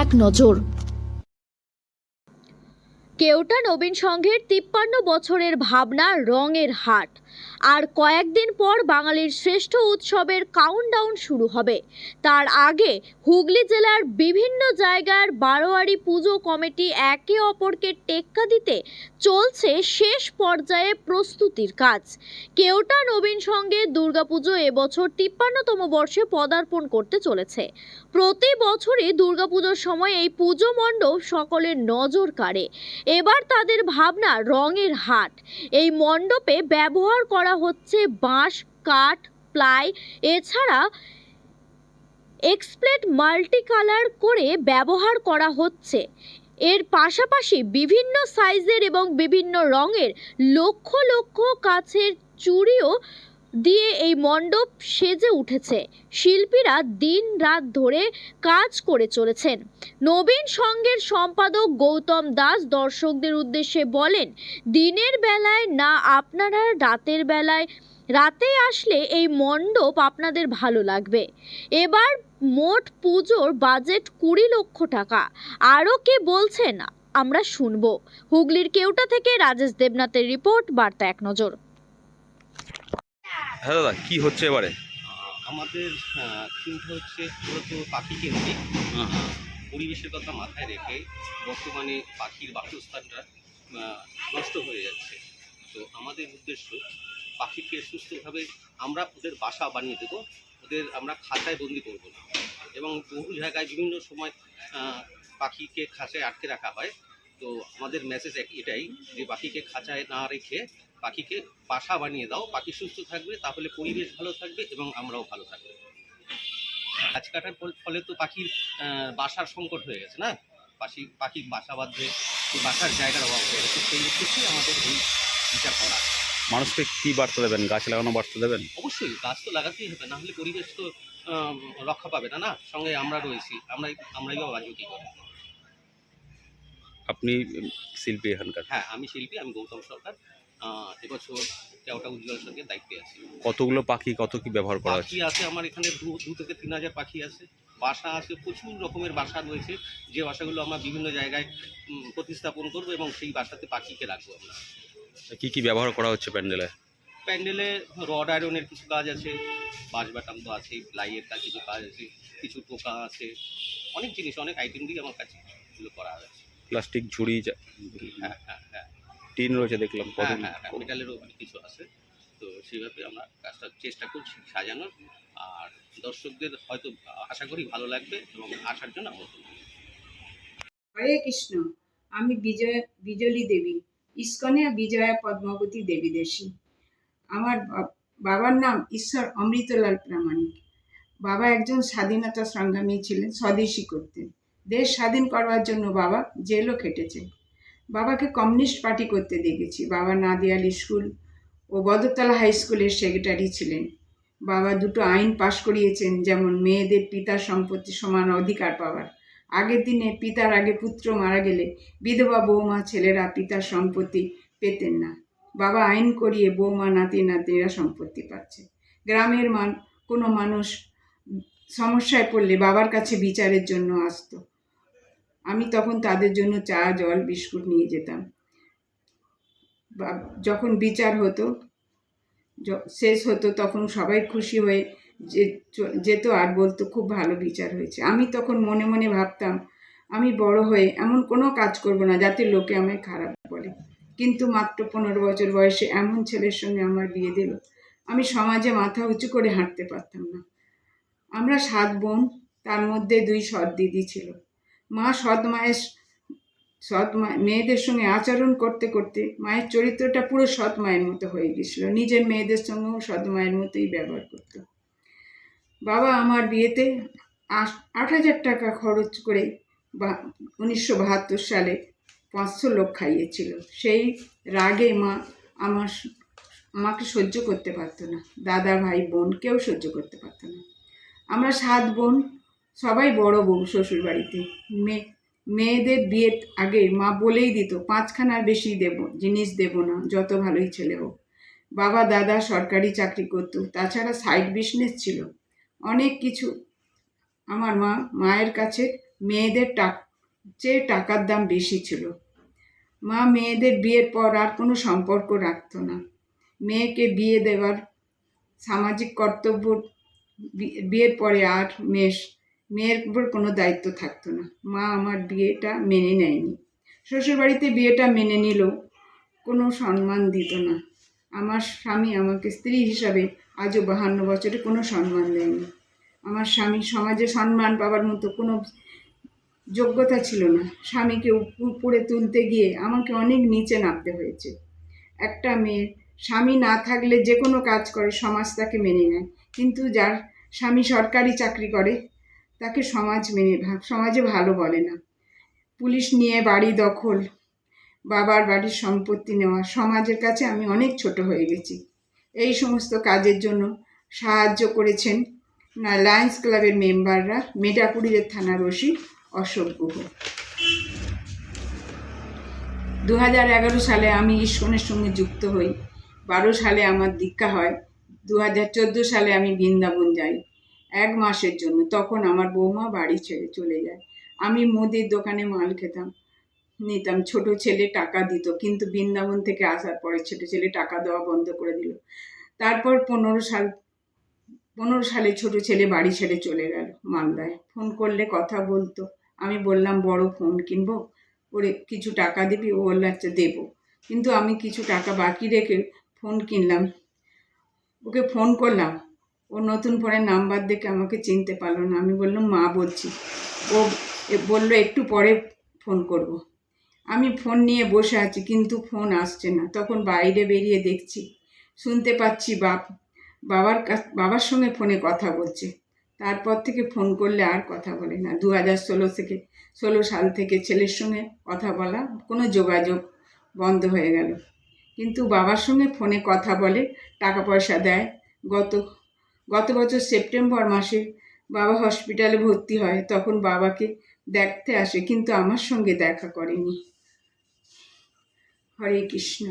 এক নজর। কেওটা নবীন সংঘের 53 বছরের ভাবনা রঙের হাট। আর কয়েকদিন পর বাঙালির শ্রেষ্ঠ উৎসবের কাউন্টডাউন শুরু হবে। তার আগে হুগলি জেলার বিভিন্ন জায়গার বারোয়ারি পুজো কমিটি একে অপরকে টেক্কা দিতে চলছে শেষ পর্যায়ে প্রস্তুতির কাজ। কেওটা নবীন সংঘে দুর্গাপুজো এবছর 53তম বর্ষে পদার্পণ করতে চলেছে। প্রতি বছরই দুর্গাপুজোর সময় এই পুজো মণ্ডপ সকলের নজর কাড়ে। এবার তাদের ভাবনা রঙের হাট। এই মণ্ডপে ব্যবহার করা হচ্ছে বাঁশ, কাঠ, প্লাই, এছাড়া এক্সপ্লেট মাল্টি কালার করে ব্যবহার করা হচ্ছে। এর পাশাপাশি বিভিন্ন সাইজের এবং বিভিন্ন রঙের লক্ষ লক্ষ কাচের চুড়িও দিয়ে এই মণ্ডপ সেজে উঠেছে। শিল্পীরা দিন রাত ধরে কাজ করে চলেছেন। নবীন সংঘের সম্পাদক গৌতম দাস দর্শকদের উদ্দেশ্যে বলেন, দিনের বেলায় না আপনারা রাতে আসলে এই মণ্ডপ আপনাদের ভালো লাগবে। এবার মোট পুজোর বাজেট 20 লক্ষ টাকা। আরও কে বলছেন আমরা শুনবো। হুগলির কেওটা থেকে রাজেশ দেবনাথের রিপোর্ট, বার্তা এক নজর। হ্যাঁ দাদা, কি হচ্ছে এবারে? আমাদের থিমটা হচ্ছে মূলত পাখি কেন্দ্রিক। পরিবেশের কথা মাথায় রেখে বর্তমানে পাখির বাসস্থানটা নষ্ট হয়ে যাচ্ছে। তো আমাদের উদ্দেশ্য পাখিকে সুস্থভাবে আমরা ওদের বাসা বানিয়ে দেবো, ওদের আমরা খাঁচায় বন্দি করব না। এবং বহু জায়গায় বিভিন্ন সময় পাখিকে খাঁচায় আটকে রাখা হয়। তো আমাদের মেসেজ এটাই যে পাখিকে খাঁচায় না রেখে পাখিকে বাসা বানিয়ে দাও, পাখি সুস্থ থাকবে, তাহলে পরিবেশ ভালো থাকবে এবং আমরাও ভালো থাকবো। গাছ কাটার ফলে তো পাখির বাসার সংকট হয়ে গেছে না, পাখি বাসা বাঁধবে, বাসার জায়গার অভাব হয়ে গেছে। সেই উদ্দেশ্যেই আমাদের এই বিচার করা। মানুষকে কি বার্তা দেবেন? গাছ লাগানো বার্তা দেবেন? অবশ্যই গাছ তো লাগাতেই হবে, না হলে পরিবেশ তো রক্ষা পাবে না। সঙ্গে আমরা রয়েছি, আমরাই বা বাঁচব কী করে। আপনি শিল্পী এখানকার? হ্যাঁ, আমি শিল্পী, আমি গৌতম সরকার। এবছর কেওটা উজ্জ্বল সঙ্গে দায়িত্বে আছি। কতগুলো পাখি, কত কি ব্যবহার করা পাখি আছে আমার এখানে 2 থেকে 3 হাজার পাখি আছে। বাসা আছে, প্রচুর রকমের বাসা রয়েছে, যে বাসাগুলো আমরা বিভিন্ন জায়গায় প্রতিস্থাপন করব এবং সেই বাসাতে পাখিকে রাখবো আমরা। কি কি ব্যবহার করা হচ্ছে প্যান্ডেলে? প্যান্ডেলে রড আয়রনের কিছু কাজ আছে, বাঁশ বাটাম তো আছেই, প্লাইয়ের কাজ কিছু কাজ আছে, কিছু টোকা আছে, অনেক জিনিস, অনেক আইটেম দিয়ে আমার কাছে এগুলো করা আছে। প্লাস্টিক ঝুড়ি, হ্যাঁ হ্যাঁ হ্যাঁ টিন রয়েছে দেখলাম। হ্যাঁ হ্যাঁ হ্যাঁ মেটালেরও অনেক কিছু আছে। তো সেইভাবে আমরা কাজটা চেষ্টা করছি সাজানোর। আর দর্শকদের হয়তো আশা করি ভালো লাগবে এবং আসার জন্য আমন্ত্রণ। হরে কৃষ্ণ। আমি বিজলি দেবী, ইস্কনে বিজয়া পদ্মাবতী দেবী দেশী। আমার বাবার নাম ঈশ্বর অমৃতলাল প্রামাণিক। বাবা একজন স্বাধীনতা সংগ্রামী ছিলেন, স্বদেশী করতেন। দেশ স্বাধীন করবার জন্য বাবা জেলও খেটেছেন। বাবাকে কমিউনিস্ট পার্টি করতে দেখেছি। বাবা নাদিয়াল স্কুল ও বদরতলা হাই স্কুলের সেক্রেটারি ছিলেন। বাবা 2টো আইন পাশ করিয়েছেন, যেমন মেয়েদের পিতার সম্পত্তি সমান অধিকার পাওয়ার। আগের দিনে পিতার আগে পুত্র মারা গেলে বিধবা বৌমা ছেলেরা পিতার সম্পত্তি পেতেন না। বাবা আইন করিয়ে বৌমা নাতি নাতনিরা সম্পত্তি পাচ্ছে। গ্রামের কোনো মানুষ সমস্যায় পড়লে বাবার কাছে বিচারের জন্য আসতো। আমি তখন তাদের জন্য চা, জল, বিস্কুট নিয়ে যেতাম। যখন বিচার হতো, শেষ হতো, তখন সবাই খুশি হয়ে যেত আর বলতো খুব ভালো বিচার হয়েছে। আমি তখন মনে মনে ভাবতাম, আমি বড় হয়ে এমন কোনো কাজ করব না যাতে লোকে আমায় খারাপ বলে। কিন্তু মাত্র 15 বছর বয়সে এমন ছেলের সঙ্গে আমার বিয়ে দিল, আমি সমাজে মাথা উঁচু করে হাঁটতে পারতাম না। আমরা 7 বোন, তার মধ্যে 2 সৎ দিদি ছিল। মা সৎ মেয়েদের সঙ্গে আচরণ করতে করতে মায়ের চরিত্রটা পুরো সৎ মায়ের মতো হয়ে গেছিল। নিজের মেয়েদের সঙ্গেও সৎ মায়ের মতোই ব্যবহার করত। বাবা আমার বিয়েতে 8,000 টাকা খরচ করে 1972 সালে 500 লোক খাইয়েছিল। সেই রাগে মা আমাকে সহ্য করতে পারতো না। দাদা, ভাই, বোন কেউ সহ্য করতে পারতো না। আমরা 7 বোন, সবাই বড় বউ শ্বশুর বাড়িতে। মেয়েদের বিয়ের আগে মা বলেই দিত, 5খানার বেশি জিনিস দেব না, যত ভালোই ছেলে হোক। বাবা দাদা সরকারি চাকরি করত, তাছাড়া সাইড বিজনেস ছিল, অনেক কিছু। আমার মায়ের কাছে মেয়েদের চেয়ে টাকার দাম বেশি ছিল। মা মেয়েদের বিয়ের পর আর কোনো সম্পর্ক রাখতো না। মেয়েকে বিয়ে দেওয়ার সামাজিক কর্তব্য, বিয়ের পরে আর মেয়ের উপর কোনো দায়িত্ব থাকতো না। মা আমার বিয়েটা মেনে নেয়নি। শ্বশুরবাড়িতে বিয়েটা মেনে নিলেও কোনো সম্মান দিত না। আমার স্বামী আমাকে স্ত্রী হিসাবে আজও 52 বছরে কোনো সম্মান দেয়নি। আমার স্বামী সমাজে সম্মান পাওয়ার মতো কোনো যোগ্যতা ছিল না। স্বামীকে উপরে তুলতে গিয়ে আমাকে অনেক নিচে নামতে হয়েছে। একটা মেয়ে স্বামী না থাকলে যে কোনো কাজ করে সমাজ তাকে মেনে নেয়, কিন্তু যার স্বামী সরকারি চাকরি করে তাকে সমাজে ভালো বলে না। পুলিশ নিয়ে বাড়ি দখল, বাবার বাড়ির সম্পত্তি নেওয়া, সমাজের কাছে আমি অনেক ছোট হয়ে গেছি। এই সমস্ত কাজের জন্য সাহায্য করেছেন লায়ন্স ক্লাবের মেম্বাররা, মেটাকুড়ির থানার ওসি অশোক গুহ। 2011 সালে আমি ইস্কনের সঙ্গে যুক্ত হই। 12 সালে আমার দীক্ষা হয়। 2014 সালে আমি বৃন্দাবন যাই 1 মাসের জন্য। তখন আমার বৌমা বাড়ি ছেড়ে চলে যায়। আমি মুদির দোকানে মাল নিতাম। ছোট ছেলে টাকা দিত, কিন্তু বৃন্দাবন থেকে আসার পরে ছোট ছেলে টাকা দেওয়া বন্ধ করে দিল। তারপর 15 সালে ছোট ছেলে বাড়ি ছেড়ে চলে গেল মালদায়। ফোন করলে কথা বলতো। আমি বললাম বড় ফোন কিনবো, ওরে কিছু টাকা দিবি? ও বললো আচ্ছা দেবো। কিন্তু আমি কিছু টাকা বাকি রেখে ফোন কিনলাম। ওকে ফোন করলাম, ও নতুন ফোনের নাম্বার দেখে আমাকে চিনতে পারলো না। আমি বললাম মা বলছি। ও বললো একটু পরে ফোন করব। আমি ফোন নিয়ে বসে আছি, কিন্তু ফোন আসছে না। তখন বাইরে বেরিয়ে দেখছি, শুনতে পাচ্ছি বাবার সঙ্গে ফোনে কথা বলছে। তারপর থেকে ফোন করলে আর কথা বলে না। 2016 সাল থেকে ছেলের সঙ্গে কথা বলা, কোনো যোগাযোগ বন্ধ হয়ে গেল। কিন্তু বাবার সঙ্গে ফোনে কথা বলে, টাকা পয়সা দেয়। গত বছর সেপ্টেম্বর মাসে বাবা হসপিটালে ভর্তি হয়। তখন বাবাকে দেখতে আসে, কিন্তু আমার সঙ্গে দেখা করেনি। হরে কৃষ্ণ।